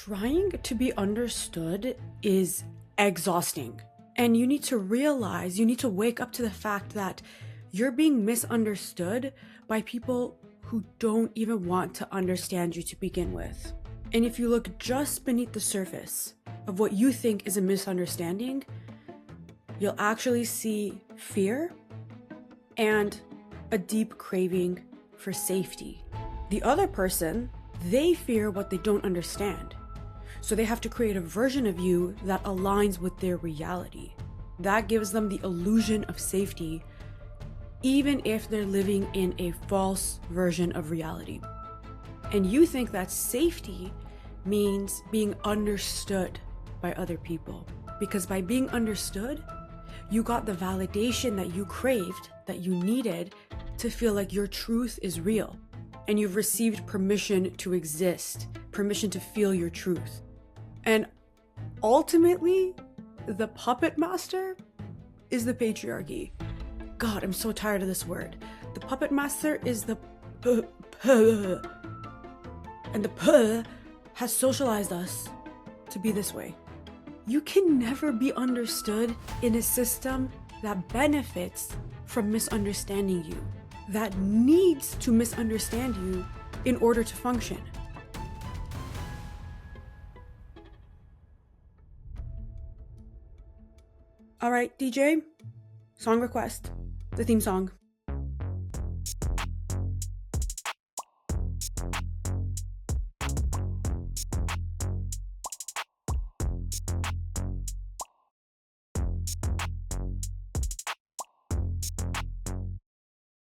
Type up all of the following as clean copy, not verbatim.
Trying to be understood is exhausting. And you need to realize, you need to wake up to the fact that you're being misunderstood by people who don't even want to understand you to begin with. And if you look just beneath the surface of what you think is a misunderstanding, you'll actually see fear and a deep craving for safety. The other person, they fear what they don't understand. So they have to create a version of you that aligns with their reality. That gives them the illusion of safety, even if they're living in a false version of reality. And you think that safety means being understood by other people. Because by being understood, you got the validation that you craved, that you needed to feel like your truth is real. And you've received permission to exist, permission to feel your truth. And ultimately, the puppet master is the patriarchy. God, I'm so tired of this word. The puppet master is the and the has socialized us to be this way. You can never be understood in a system that benefits from misunderstanding you, that needs to misunderstand you in order to function. All right, DJ, song request, the theme song.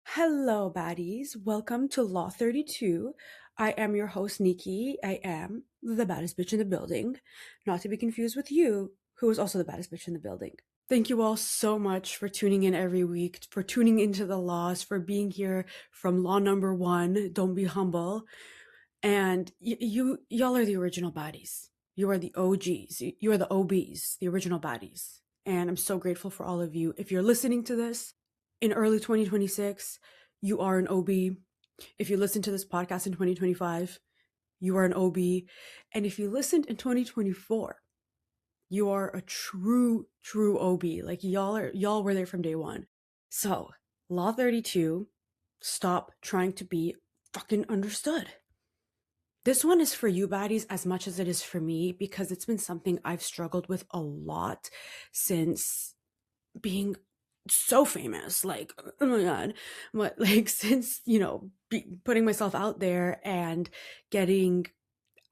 Hello, baddies. Welcome to Law 32. I am your host, Nikki. I am the baddest bitch in the building, not to be confused with you, who is also the baddest bitch in the building. Thank you all so much for tuning in every week, for tuning into the laws, for being here from law number 1, don't be humble. And y'all are the original baddies. You are the OGs. You are the OBs, the original baddies. And I'm so grateful for all of you. If you're listening to this in early 2026, you are an OB. If you listen to this podcast in 2025, you are an OB. And if you listened in 2024, you are a true OB. Like y'all were there from day one. So, Law 32, stop trying to be fucking understood. This one is for you baddies as much as it is for me, because it's been something I've struggled with a lot since being so famous. Like, oh my God, what, like, since, putting myself out there and getting,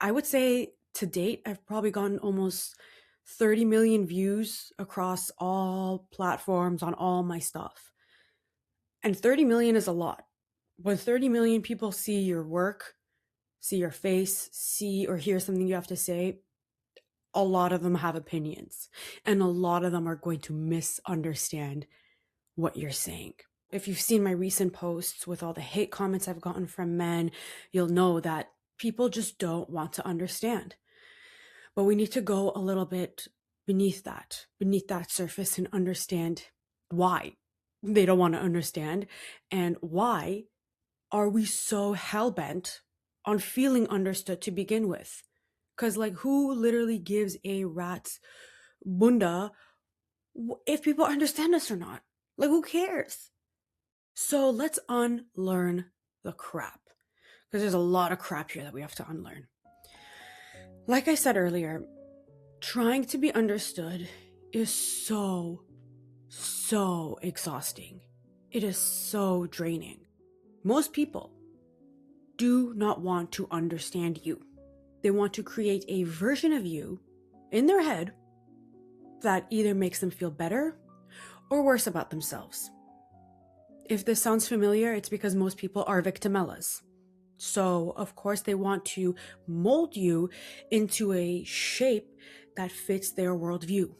I would say to date, I've probably gotten almost 30 million views across all platforms on all my stuff. And 30 million is a lot. When 30 million people see your work, see your face, see or hear something you have to say, a lot of them have opinions. And a lot of them are going to misunderstand what you're saying. If you've seen my recent posts with all the hate comments I've gotten from men, you'll know that people just don't want to understand. But we need to go a little bit beneath that surface, and understand why they don't want to understand, and why are we so hell-bent on feeling understood to begin with. Because, like, who literally gives a rat's bunda if people understand us or not? Like, who cares? So let's unlearn the crap, because there's a lot of crap here that we have to unlearn. Like I said earlier, trying to be understood is so exhausting. It is so draining. Most people do not want to understand you. They want to create a version of you in their head that either makes them feel better or worse about themselves. If this sounds familiar, it's because most people are victimellas. So, of course, they want to mold you into a shape that fits their worldview.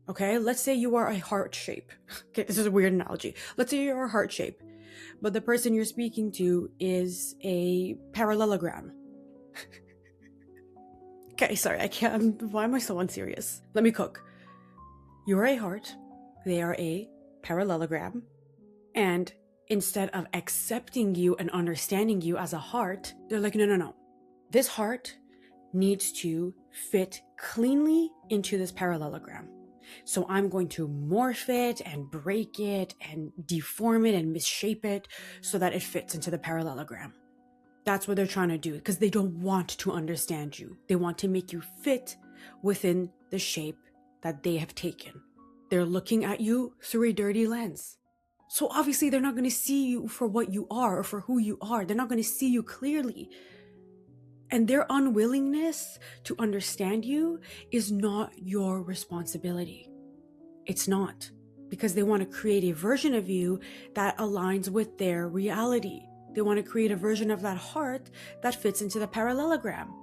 Okay, let's say you are a heart shape. Okay, this is a weird analogy. Let's say you're a heart shape, but the person you're speaking to is a parallelogram. Okay, sorry, I can't. Why am I so unserious? Let me cook. You're a heart, they are a parallelogram, and instead of accepting you and understanding you as a heart, they're like, no. This heart needs to fit cleanly into this parallelogram. So I'm going to morph it and break it and deform it and misshape it so that it fits into the parallelogram. That's what they're trying to do, because they don't want to understand you. They want to make you fit within the shape that they have taken. They're looking at you through a dirty lens. So obviously they're not going to see you for what you are or for who you are. They're not going to see you clearly. And their unwillingness to understand you is not your responsibility. It's not, because they want to create a version of you that aligns with their reality. They want to create a version of that heart that fits into the parallelogram.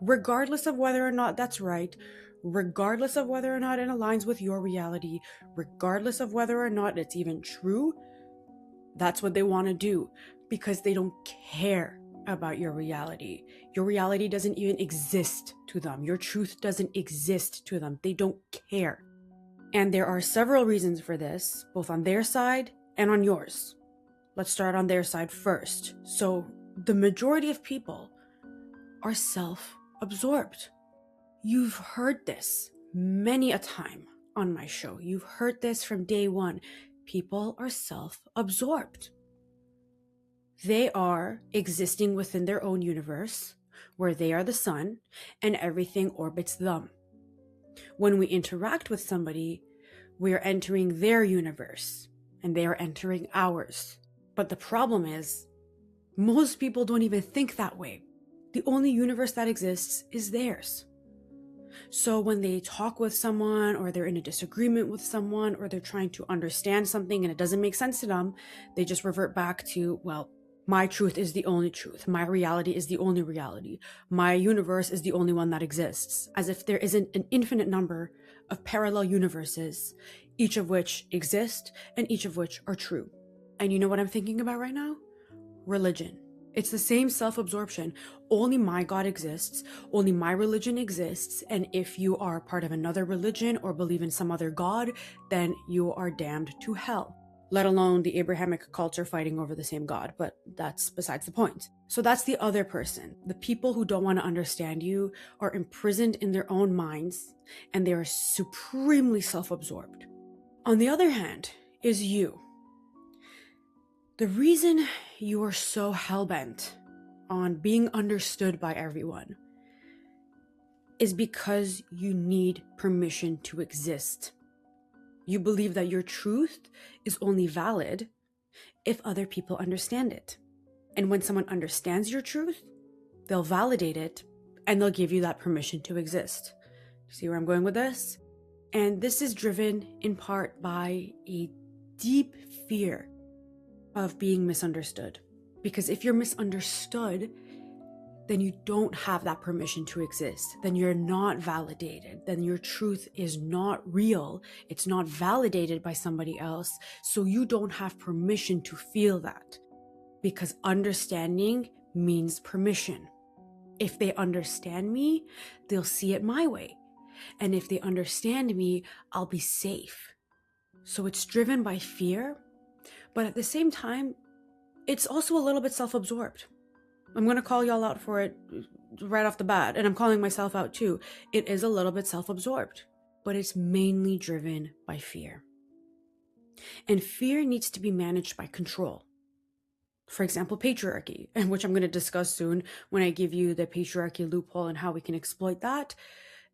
Regardless of whether or not that's right, regardless of whether or not it aligns with your reality, regardless of whether or not it's even true, that's what they want to do, because they don't care about your reality. Your reality doesn't even exist to them. Your truth doesn't exist to them. They don't care. And there are several reasons for this, both on their side and on yours. Let's start on their side first. So the majority of people are self-absorbed. You've heard this many a time on my show. You've heard this from day one. People are self-absorbed. They are existing within their own universe, where they are the sun and everything orbits them. When we interact with somebody, we are entering their universe and they are entering ours. But the problem is, most people don't even think that way. The only universe that exists is theirs. So when they talk with someone, or they're in a disagreement with someone, or they're trying to understand something and it doesn't make sense to them, they just revert back to, well, my truth is the only truth. My reality is the only reality. My universe is the only one that exists, as if there isn't an infinite number of parallel universes, each of which exist and each of which are true. And you know what I'm thinking about right now? Religion. It's the same self-absorption. Only my God exists. Only my religion exists. And if you are part of another religion or believe in some other God, then you are damned to hell. Let alone the Abrahamic culture fighting over the same God, but that's besides the point. So that's the other person. The people who don't want to understand you are imprisoned in their own minds, and they are supremely self-absorbed. On the other hand is you. The reason you are so hell-bent on being understood by everyone is because you need permission to exist. You believe that your truth is only valid if other people understand it. And when someone understands your truth, they'll validate it and they'll give you that permission to exist. See where I'm going with this? And this is driven in part by a deep fear of being misunderstood. Because if you're misunderstood, then you don't have that permission to exist. Then you're not validated. Then your truth is not real. It's not validated by somebody else. So you don't have permission to feel that. Because understanding means permission. If they understand me, they'll see it my way. And if they understand me, I'll be safe. So it's driven by fear, but at the same time, it's also a little bit self-absorbed. I'm going to call y'all out for it right off the bat, and I'm calling myself out too. It is a little bit self-absorbed, but it's mainly driven by fear. And fear needs to be managed by control. For example, patriarchy, and which I'm going to discuss soon when I give you the patriarchy loophole and how we can exploit that.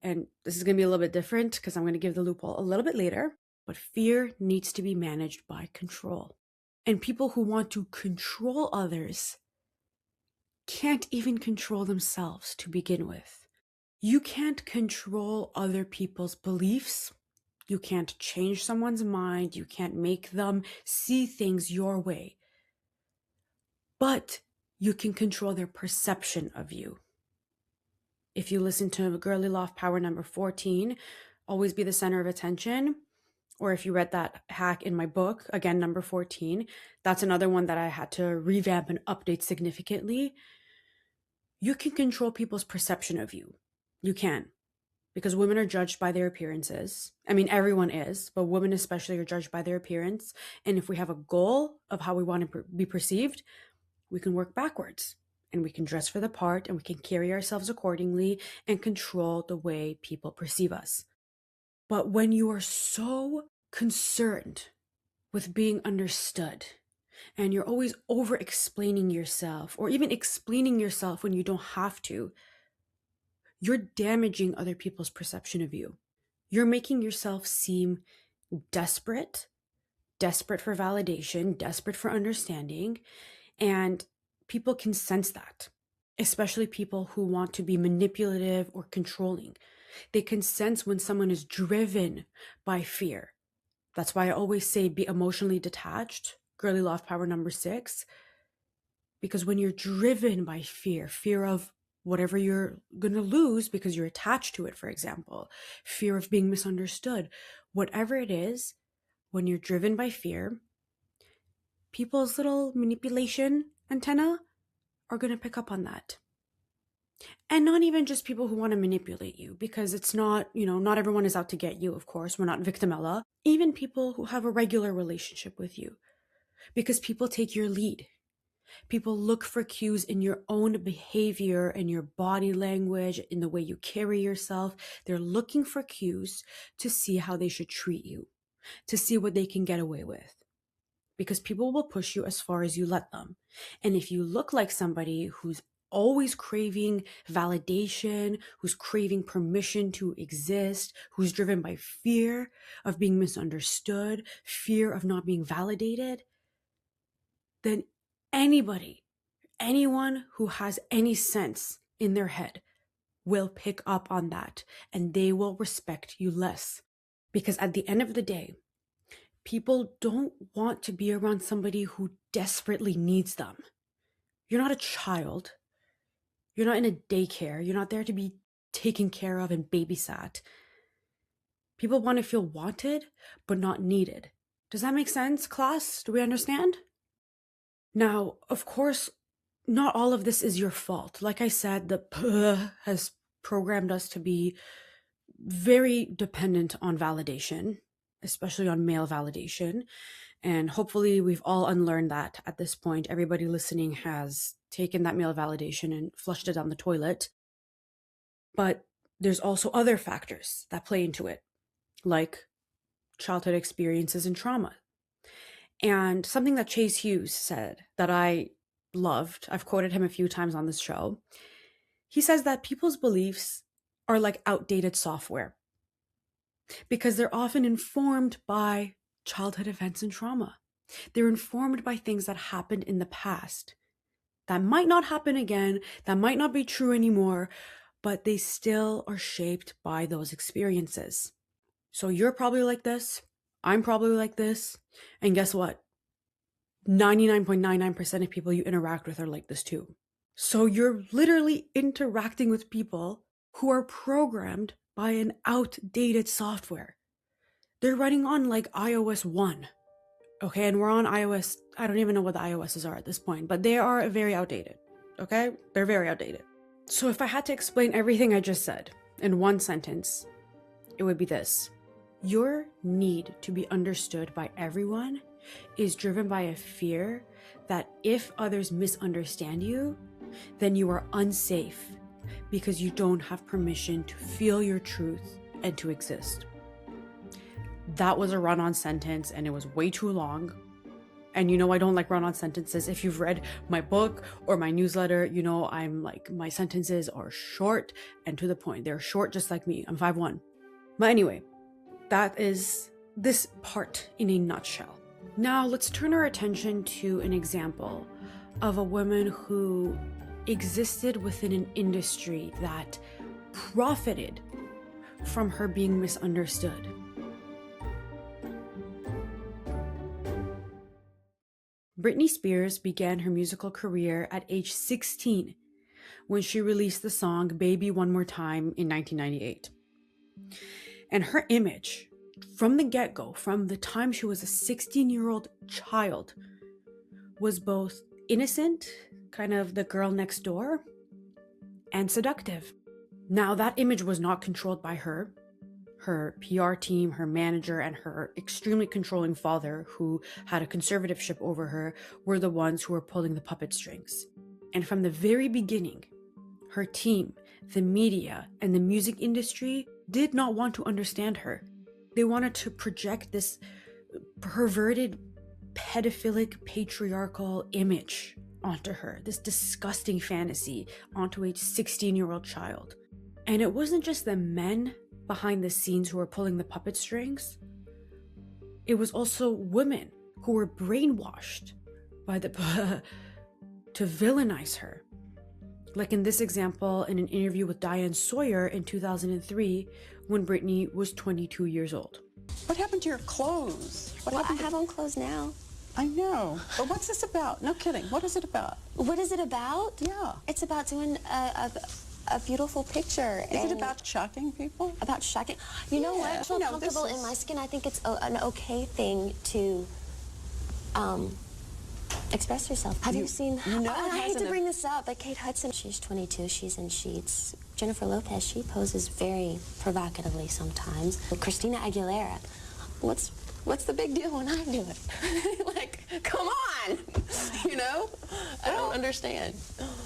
And this is going to be a little bit different because I'm going to give the loophole a little bit later, but fear needs to be managed by control. And people who want to control others can't even control themselves to begin with. You can't control other people's beliefs. You can't change someone's mind. You can't make them see things your way. But you can control their perception of you. If you listen to Girly Loft Power number 14, Always Be the Center of Attention, or if you read that hack in my book, again, number 14, that's another one that I had to revamp and update significantly. You can control people's perception of you. You can. Because women are judged by their appearances. I mean, everyone is, but women especially are judged by their appearance. And if we have a goal of how we want to be perceived, we can work backwards. and we can dress for the part, and we can carry ourselves accordingly and control the way people perceive us. But when you are so concerned with being understood, and you're always over explaining yourself, or even explaining yourself when you don't have to, you're damaging other people's perception of you. You're making yourself seem desperate for validation, desperate for understanding, and people can sense that, especially people who want to be manipulative or controlling. They can sense when someone is driven by fear. That's why I always say be emotionally detached, girly love power number 6, because when you're driven by fear of whatever you're going to lose because you're attached to it, for example, fear of being misunderstood, whatever it is, when you're driven by fear, people's little manipulation antenna are going to pick up on that. And not even just people who want to manipulate you, because it's not, not everyone is out to get you, of course. We're not victimella. Even people who have a regular relationship with you, because people take your lead. People look for cues in your own behavior, in your body language, in the way you carry yourself. They're looking for cues to see how they should treat you, to see what they can get away with. Because people will push you as far as you let them. And if you look like somebody who's always craving validation, who's craving permission to exist, who's driven by fear of being misunderstood, fear of not being validated, then anyone who has any sense in their head will pick up on that, and they will respect you less. Because at the end of the day, people don't want to be around somebody who desperately needs them. You're not a child. You're not in a daycare. You're not there to be taken care of and babysat. People want to feel wanted, but not needed. Does that make sense, class? Do we understand? Now, of course, not all of this is your fault. Like I said, the has programmed us to be very dependent on validation, especially on male validation. And hopefully we've all unlearned that at this point. Everybody listening has taken that male validation and flushed it down the toilet. But there's also other factors that play into it, like childhood experiences and trauma. And something that Chase Hughes said that I loved, I've quoted him a few times on this show. He says that people's beliefs are like outdated software because they're often informed by childhood events and trauma. They're informed by things that happened in the past that might not happen again, that might not be true anymore, but they still are shaped by those experiences. So you're probably like this, I'm probably like this, and guess what? 99.99% of people you interact with are like this too. So you're literally interacting with people who are programmed by an outdated software. They're running on like iOS 1. Okay, and we're on iOS, I don't even know what the iOSs are at this point, but they are very outdated. Okay? They're very outdated. So if I had to explain everything I just said in one sentence, it would be this. Your need to be understood by everyone is driven by a fear that if others misunderstand you, then you are unsafe because you don't have permission to feel your truth and to exist. That was a run-on sentence and it was way too long. And I don't like run-on sentences. If you've read my book or my newsletter, I'm like, my sentences are short and to the point. They're short just like me. I'm 5'1". But anyway, that is this part in a nutshell. Now let's turn our attention to an example of a woman who existed within an industry that profited from her being misunderstood. Britney Spears began her musical career at age 16 when she released the song Baby One More Time in 1998. And her image, from the get-go, from the time she was a 16-year-old child, was both innocent, kind of the girl next door, and seductive. Now, that image was not controlled by her. Her PR team, her manager, and her extremely controlling father, who had a conservatorship over her, were the ones who were pulling the puppet strings. And from the very beginning, her team, the media, and the music industry did not want to understand her. They wanted to project this perverted, pedophilic, patriarchal image onto her, this disgusting fantasy onto a 16-year-old child. And it wasn't just the men behind the scenes who were pulling the puppet strings. It was also women who were brainwashed by the to villainize her. Like in this example, in an interview with Diane Sawyer in 2003, when Britney was 22 years old. What happened to your clothes? Well, I have on clothes now. I know. But what's this about? No kidding. What is it about? What is it about? Yeah. It's about doing a beautiful picture. Is it about shocking people? About shocking? You know what? I feel comfortable in my skin. I think it's an okay thing to express yourself. Have you seen? You know, I hate to bring this up, but Kate Hudson, she's 22. She's in Sheets. Jennifer Lopez, she poses very provocatively sometimes. Christina Aguilera, what's the big deal when I do it? Like, come on, you know? I don't understand.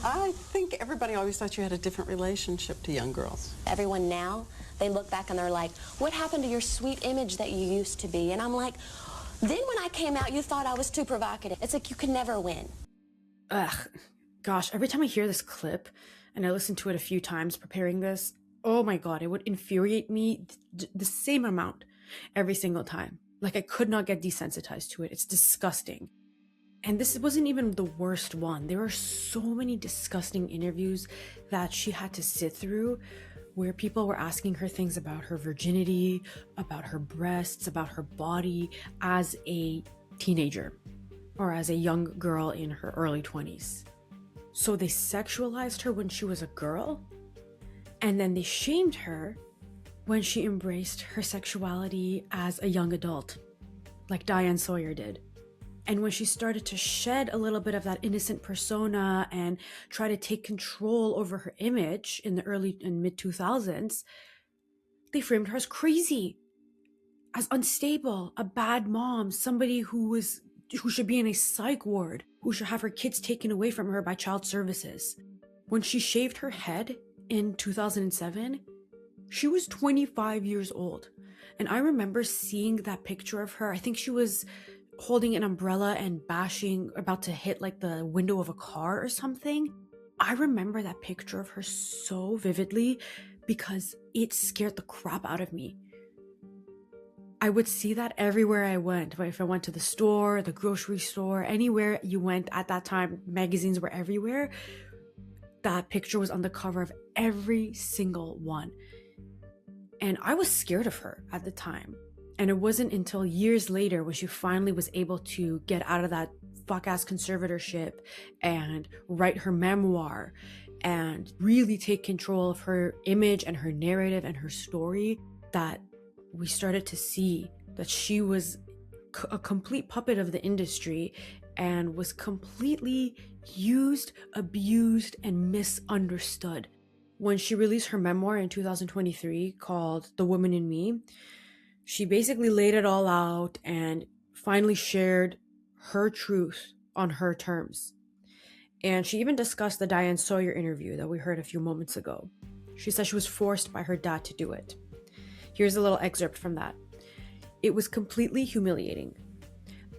I think everybody always thought you had a different relationship to young girls. Everyone now, they look back and they're like, what happened to your sweet image that you used to be? And I'm like, then when I came out, you thought I was too provocative. It's like you can never win. Ugh, gosh, every time I hear this clip, and I listened to it a few times preparing this, oh my God, it would infuriate me the same amount every single time. Like I could not get desensitized to it. It's disgusting. And this wasn't even the worst one. There were so many disgusting interviews that she had to sit through where people were asking her things about her virginity, about her breasts, about her body as a teenager or as a young girl in her early 20s. So they sexualized her when she was a girl, and then they shamed her when she embraced her sexuality as a young adult, like Diane Sawyer did. And when she started to shed a little bit of that innocent persona and try to take control over her image in the early and mid 2000s, they framed her as crazy, as unstable, a bad mom, somebody who should be in a psych ward, who should have her kids taken away from her by child services. When she shaved her head in 2007, she was 25 years old. And I remember seeing that picture of her. I think she was holding an umbrella and about to hit like the window of a car or something. I remember that picture of her so vividly because it scared the crap out of me. I would see that everywhere I went. If I went to the store, the grocery store, anywhere you went at that time, magazines were everywhere. That picture was on the cover of every single one. And I was scared of her at the time. And it wasn't until years later when she finally was able to get out of that fuck-ass conservatorship and write her memoir and really take control of her image and her narrative and her story that we started to see that she was a complete puppet of the industry and was completely used, abused, and misunderstood. When she released her memoir in 2023 called The Woman in Me, she basically laid it all out and finally shared her truth on her terms. And she even discussed the Diane Sawyer interview that we heard a few moments ago. She said she was forced by her dad to do it. Here's a little excerpt from that. It was completely humiliating.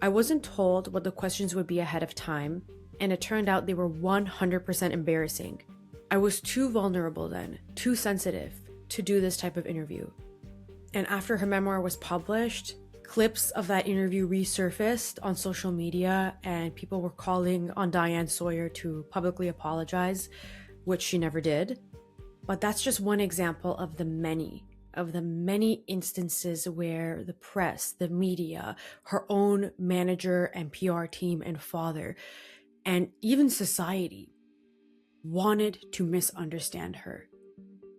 I wasn't told what the questions would be ahead of time, and it turned out they were 100% embarrassing. I was too vulnerable then, too sensitive to do this type of interview. And after her memoir was published, clips of that interview resurfaced on social media, and people were calling on Diane Sawyer to publicly apologize, which she never did. But that's just one example of the many instances where the press, the media, her own manager and PR team and father, and even society wanted to misunderstand her.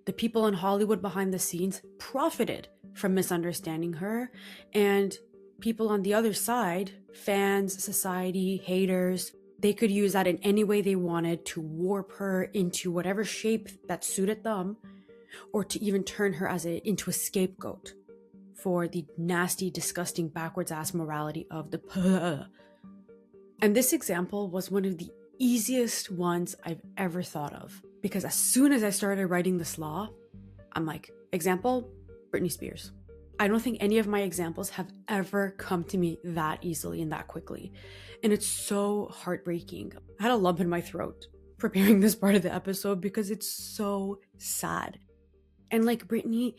The people in Hollywood behind the scenes profited from misunderstanding her, and people on the other side, fans, society, haters, they could use that in any way they wanted to warp her into whatever shape that suited them, or to even turn her into a scapegoat for the nasty, disgusting, backwards ass morality of the And this example was one of the easiest ones I've ever thought of. Because as soon as I started writing this law, I'm like, example, Britney Spears. I don't think any of my examples have ever come to me that easily and that quickly. And it's so heartbreaking. I had a lump in my throat preparing this part of the episode because it's so sad. And like Britney,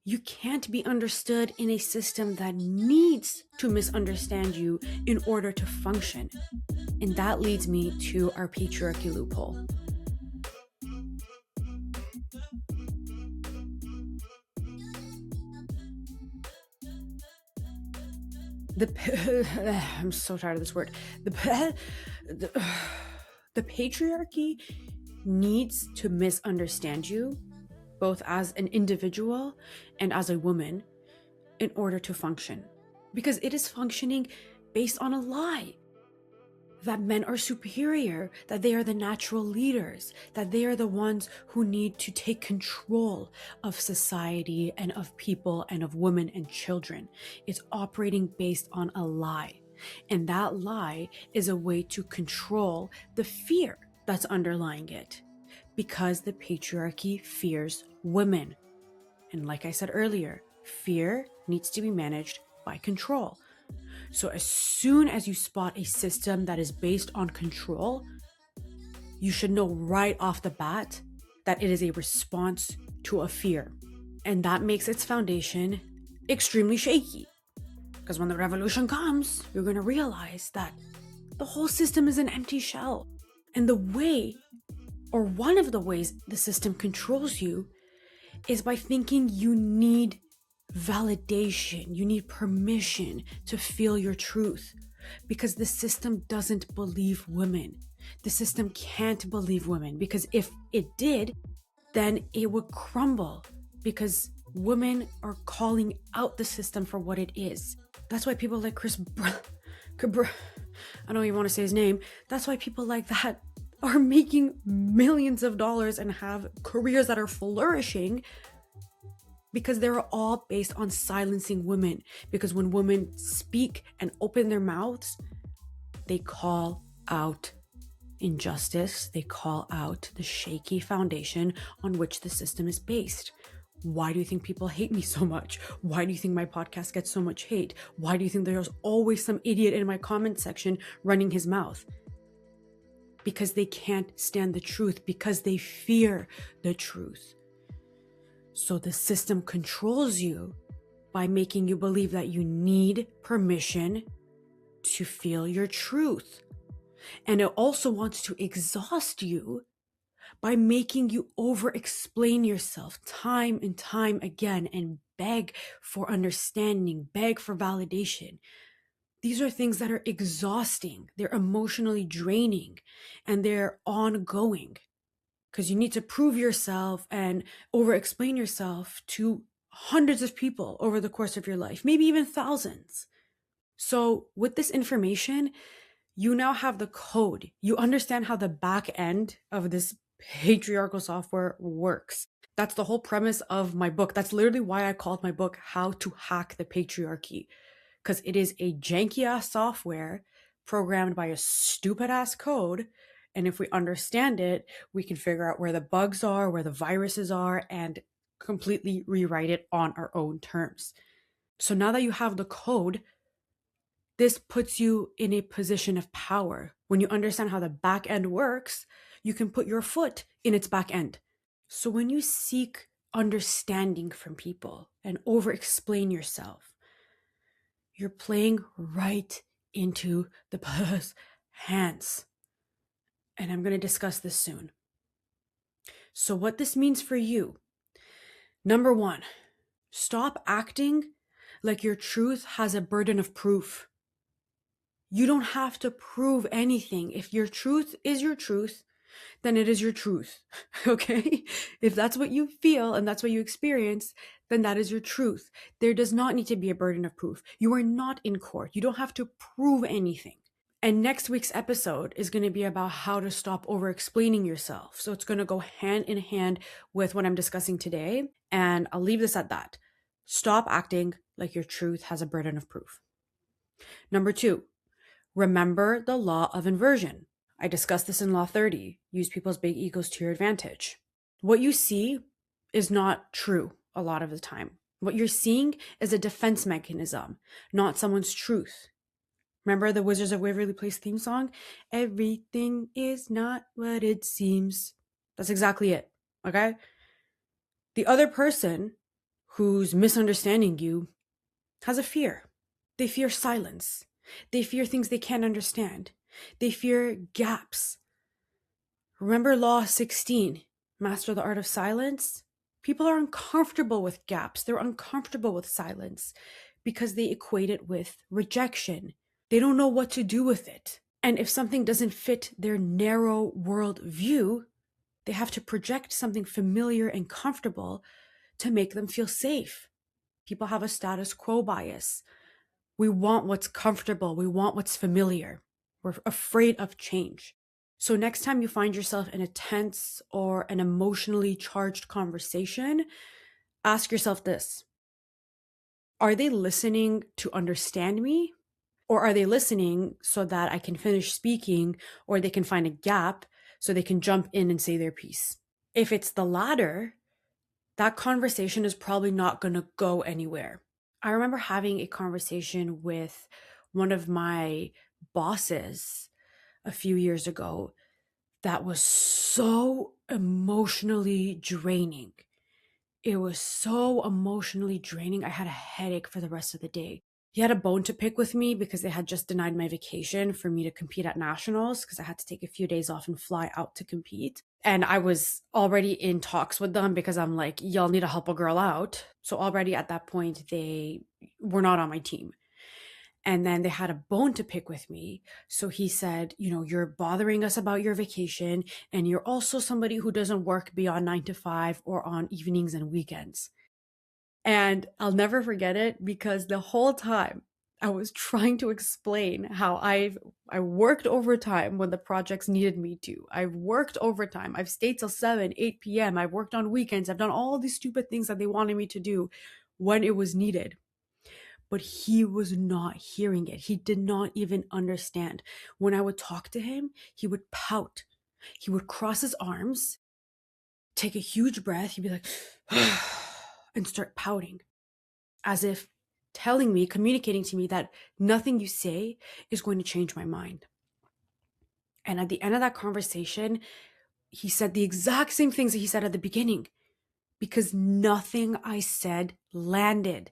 you can't be understood in a system that needs to misunderstand you in order to function. And that leads me to our patriarchy loophole. I'm so tired of this word. The patriarchy needs to misunderstand you, both as an individual and as a woman, in order to function. Because it is functioning based on a lie. That men are superior, that they are the natural leaders, that they are the ones who need to take control of society and of people and of women and children. It's operating based on a lie. And that lie is a way to control the fear that's underlying it. Because the patriarchy fears women. And like I said earlier, fear needs to be managed by control. So as soon as you spot a system that is based on control, you should know right off the bat that it is a response to a fear. And that makes its foundation extremely shaky. Because when the revolution comes, you're going to realize that the whole system is an empty shell. And the way, or one of the ways the system controls you, is by thinking you need validation, you need permission to feel your truth, because the system doesn't believe women. The system can't believe women, because if it did, then it would crumble, because women are calling out the system for what it is. That's why people like I don't even want to say his name. That's why people like that are making millions of dollars and have careers that are flourishing, because they're all based on silencing women. Because when women speak and open their mouths, they call out injustice. They call out the shaky foundation on which the system is based. Why do you think people hate me so much? Why do you think my podcast gets so much hate? Why do you think there's always some idiot in my comment section running his mouth? Because they can't stand the truth, because they fear the truth. So the system controls you by making you believe that you need permission to feel your truth. And it also wants to exhaust you by making you over-explain yourself time and time again and beg for understanding, beg for validation. These are things that are exhausting, they're emotionally draining, and they're ongoing. Because you need to prove yourself and over-explain yourself to hundreds of people over the course of your life, maybe even thousands. So with this information, you now have the code. You understand how the back end of this patriarchal software works. That's the whole premise of my book. That's literally why I called my book How to Hack the Patriarchy. Because it is a janky-ass software programmed by a stupid-ass code. And if we understand it, we can figure out where the bugs are, where the viruses are, and completely rewrite it on our own terms. So now that you have the code, this puts you in a position of power. When you understand how the back end works, you can put your foot in its back end. So when you seek understanding from people and over-explain yourself, you're playing right into the person's hands. And I'm going to discuss this soon. So what this means for you, number one, stop acting like your truth has a burden of proof. You don't have to prove anything. If your truth is your truth, then it is your truth, okay? If that's what you feel and that's what you experience, then that is your truth. There does not need to be a burden of proof. You are not in court. You don't have to prove anything. And next week's episode is going to be about how to stop over-explaining yourself. So it's going to go hand in hand with what I'm discussing today. And I'll leave this at that. Stop acting like your truth has a burden of proof. Number two, remember the law of inversion. I discussed this in Law 30. Use people's big egos to your advantage. What you see is not true a lot of the time. What you're seeing is a defense mechanism, not someone's truth. Remember the Wizards of Waverly Place theme song? Everything is not what it seems. That's exactly it, okay? The other person who's misunderstanding you has a fear. They fear silence. They fear things they can't understand. They fear gaps. Remember Law 16, Master the Art of Silence? People are uncomfortable with gaps. They're uncomfortable with silence because they equate it with rejection. They don't know what to do with it. And if something doesn't fit their narrow world view, they have to project something familiar and comfortable to make them feel safe. People have a status quo bias. We want what's comfortable. We want what's familiar. We're afraid of change. So next time you find yourself in a tense or an emotionally charged conversation, ask yourself this. Are they listening to understand me? Or are they listening so that I can finish speaking, or they can find a gap so they can jump in and say their piece? If it's the latter, that conversation is probably not going to go anywhere. I remember having a conversation with one of my bosses a few years ago that was so emotionally draining. It was so emotionally draining. I had a headache for the rest of the day. He had a bone to pick with me because they had just denied my vacation for me to compete at nationals because I had to take a few days off and fly out to compete. And I was already in talks with them because I'm like, y'all need to help a girl out. So already at that point, they were not on my team. And then they had a bone to pick with me. So he said, you're bothering us about your vacation. And you're also somebody who doesn't work beyond 9 to 5 or on evenings and weekends. And I'll never forget it because the whole time I was trying to explain how I worked overtime when the projects needed me to. I've worked overtime. I've stayed till 7, 8 p.m. I've worked on weekends. I've done all these stupid things that they wanted me to do when it was needed. But he was not hearing it. He did not even understand. When I would talk to him, he would pout. He would cross his arms, take a huge breath. He'd be like, and start pouting, as if telling me, communicating to me that nothing you say is going to change my mind. And at the end of that conversation, he said the exact same things that he said at the beginning, because nothing I said landed.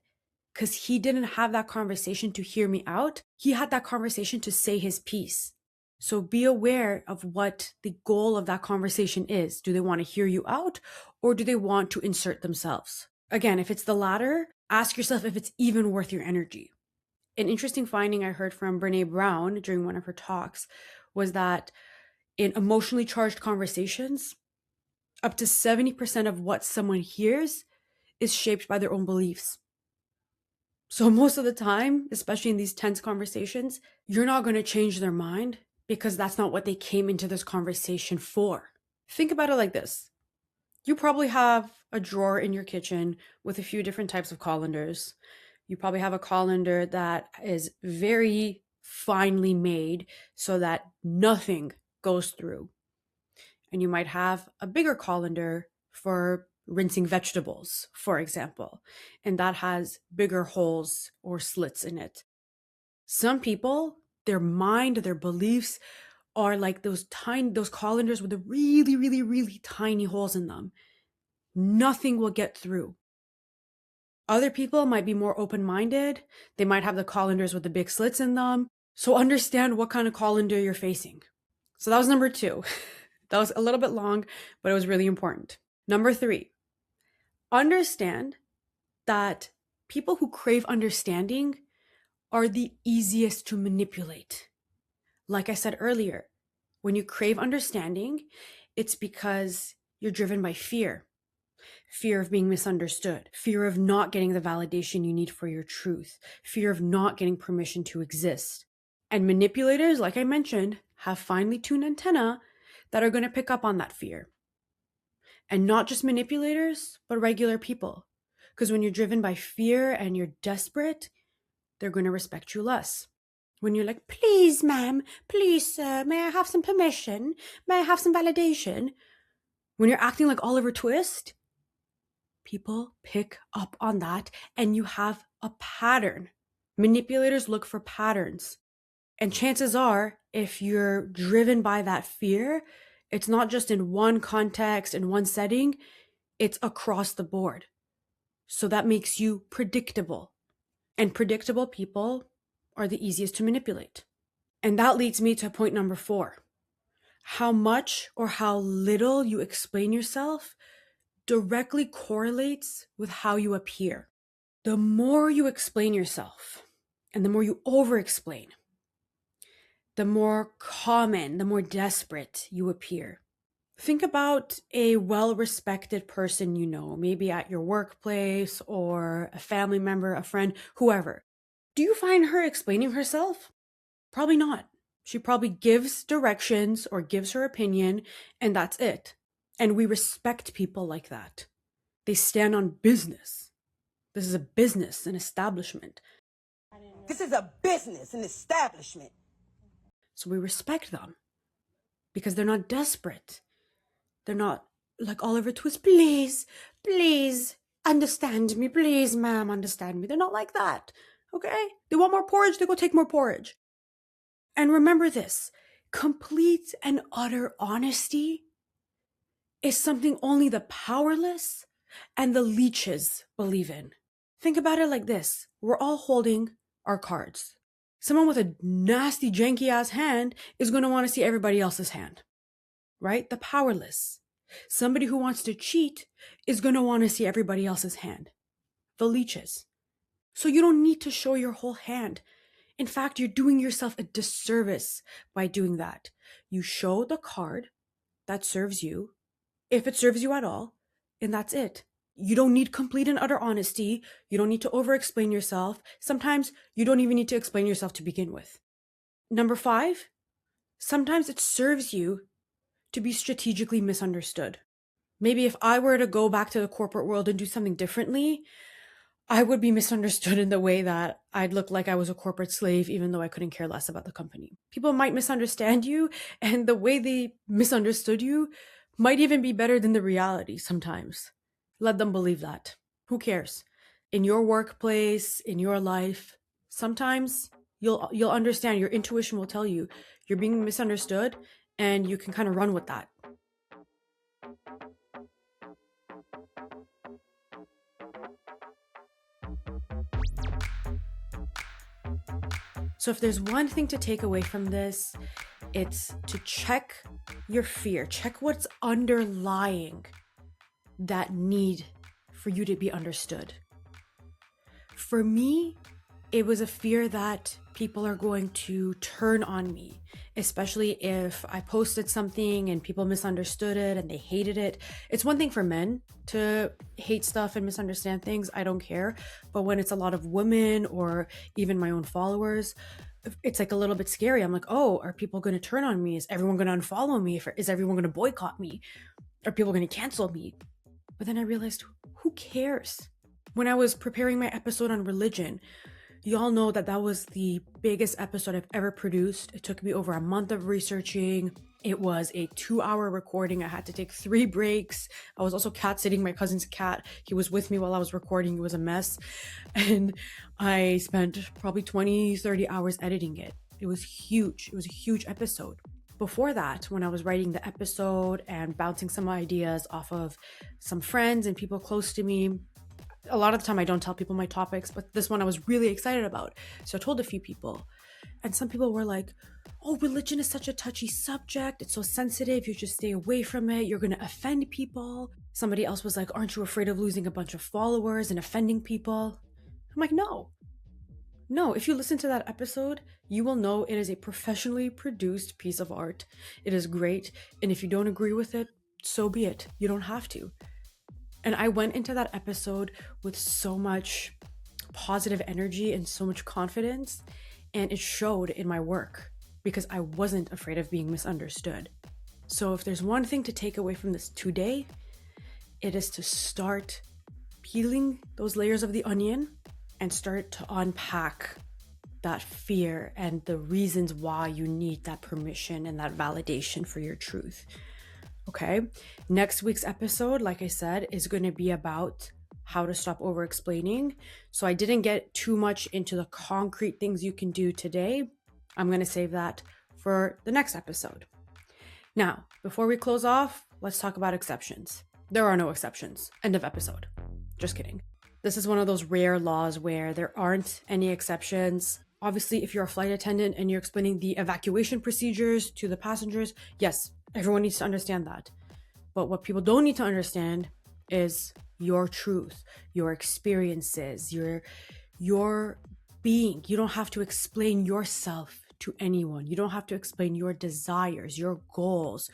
Because he didn't have that conversation to hear me out. He had that conversation to say his piece. So be aware of what the goal of that conversation is. Do they want to hear you out, or do they want to insert themselves? Again, if it's the latter, ask yourself if it's even worth your energy. An interesting finding I heard from Brene Brown during one of her talks was that in emotionally charged conversations, up to 70% of what someone hears is shaped by their own beliefs. So most of the time, especially in these tense conversations, you're not going to change their mind because that's not what they came into this conversation for. Think about it like this. You probably have a drawer in your kitchen with a few different types of colanders. You probably have a colander that is very finely made so that nothing goes through. And you might have a bigger colander for rinsing vegetables, for example, and that has bigger holes or slits in it. Some people, their mind, their beliefs are like those colanders with the really, really, really tiny holes in them. Nothing will get through. Other people might be more open-minded. They might have the colanders with the big slits in them. So understand what kind of colander you're facing. So that was number 2. That was a little bit long, but it was really important. Number 3, understand that people who crave understanding are the easiest to manipulate. Like I said earlier, when you crave understanding, it's because you're driven by fear. Fear of being misunderstood, fear of not getting the validation you need for your truth, fear of not getting permission to exist. And manipulators, like I mentioned, have finely tuned antennae that are going to pick up on that fear. And not just manipulators, but regular people. Because when you're driven by fear and you're desperate, they're going to respect you less. When you're like, please, ma'am, please, sir, may I have some permission? May I have some validation? When you're acting like Oliver Twist, people pick up on that and you have a pattern. Manipulators look for patterns. And chances are, if you're driven by that fear, it's not just in one context, in one setting, it's across the board. So that makes you predictable. And predictable people are the easiest to manipulate. And that leads me to point number 4. How much or how little you explain yourself directly correlates with how you appear. The more you explain yourself and the more you over-explain, the more common, the more desperate you appear. Think about a well-respected person you know, maybe at your workplace or a family member, a friend, whoever. Do you find her explaining herself? Probably not. She probably gives directions or gives her opinion, and that's it. And we respect people like that. They stand on business. This is a business, an establishment. This is a business, an establishment. So we respect them because they're not desperate. They're not like Oliver Twist, please, please understand me. Please, ma'am, understand me. They're not like that, okay? They want more porridge, they go take more porridge. And remember this, complete and utter honesty is something only the powerless and the leeches believe in. Think about it like this. We're all holding our cards. Someone with a nasty, janky-ass hand is going to want to see everybody else's hand, right? The powerless. Somebody who wants to cheat is going to want to see everybody else's hand. The leeches. So you don't need to show your whole hand. In fact, you're doing yourself a disservice by doing that. You show the card that serves you, if it serves you at all, and that's it. You don't need complete and utter honesty. You don't need to over-explain yourself. Sometimes you don't even need to explain yourself to begin with. Number 5, sometimes it serves you to be strategically misunderstood. Maybe if I were to go back to the corporate world and do something differently, I would be misunderstood in the way that I'd look like I was a corporate slave, even though I couldn't care less about the company. People might misunderstand you, and the way they misunderstood you might even be better than the reality sometimes. Let them believe that. Who cares? In your workplace, in your life, sometimes you'll understand, your intuition will tell you you're being misunderstood, and you can kind of run with that. So if there's one thing to take away from this, it's to check your fear, check what's underlying that need for you to be understood. For me, it was a fear that people are going to turn on me, especially if I posted something and people misunderstood it and they hated it. It's one thing for men to hate stuff and misunderstand things, I don't care. But when it's a lot of women or even my own followers, it's like a little bit scary. I'm like, oh, are people going to turn on me? Is everyone going to unfollow me? Is everyone going to boycott me? Are people going to cancel me? But then I realized, who cares? When I was preparing my episode on religion, y'all know that was the biggest episode I've ever produced. It took me over a month of researching. It was a 2-hour recording. I had to take 3 breaks. I was also cat sitting my cousin's cat. He was with me while I was recording. It was a mess. And I spent probably 20, 30 hours editing it. It was huge. It was a huge episode. Before that, when I was writing the episode and bouncing some ideas off of some friends and people close to me, a lot of the time I don't tell people my topics, but this one I was really excited about. So I told a few people, and some people were like, oh, religion is such a touchy subject. It's so sensitive. You should stay away from it. You're going to offend people. Somebody else was like, aren't you afraid of losing a bunch of followers and offending people? I'm like, no, if you listen to that episode, you will know it is a professionally produced piece of art. It is great. And if you don't agree with it, so be it. You don't have to. And I went into that episode with so much positive energy and so much confidence, and it showed in my work because I wasn't afraid of being misunderstood. So if there's one thing to take away from this today, it is to start peeling those layers of the onion and start to unpack that fear and the reasons why you need that permission and that validation for your truth. Okay, next week's episode, like I said, is going to be about how to stop over explaining. So I didn't get too much into the concrete things you can do today. I'm going to save that for the next episode. Now, before we close off, let's talk about exceptions. There are no exceptions. End of episode. Just kidding. This is one of those rare laws where there aren't any exceptions. Obviously, if you're a flight attendant and you're explaining the evacuation procedures to the passengers, yes, everyone needs to understand that. But what people don't need to understand is your truth, your experiences, your being. You don't have to explain yourself to anyone. You don't have to explain your desires, your goals,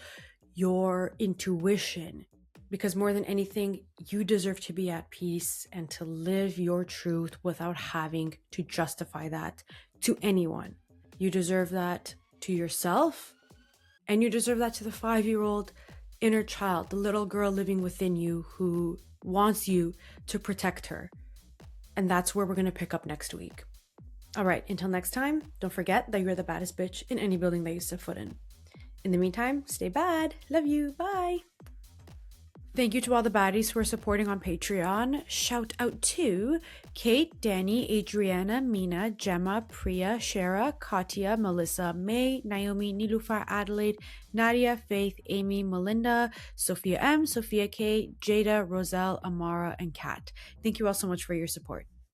your intuition. Because more than anything, you deserve to be at peace and to live your truth without having to justify that to anyone. You deserve that to yourself, and you deserve that to the 5-year-old inner child, the little girl living within you who wants you to protect her. And that's where we're going to pick up next week. All right, until next time, don't forget that you're the baddest bitch in any building that you step foot in. In the meantime, stay bad. Love you. Bye. Thank you to all the baddies who are supporting on Patreon. Shout out to Kate, Danny, Adriana, Mina, Gemma, Priya, Shara, Katya, Melissa, May, Naomi, Nilufar, Adelaide, Nadia, Faith, Amy, Melinda, Sophia M, Sophia K, Jada, Roselle, Amara, and Kat. Thank you all so much for your support.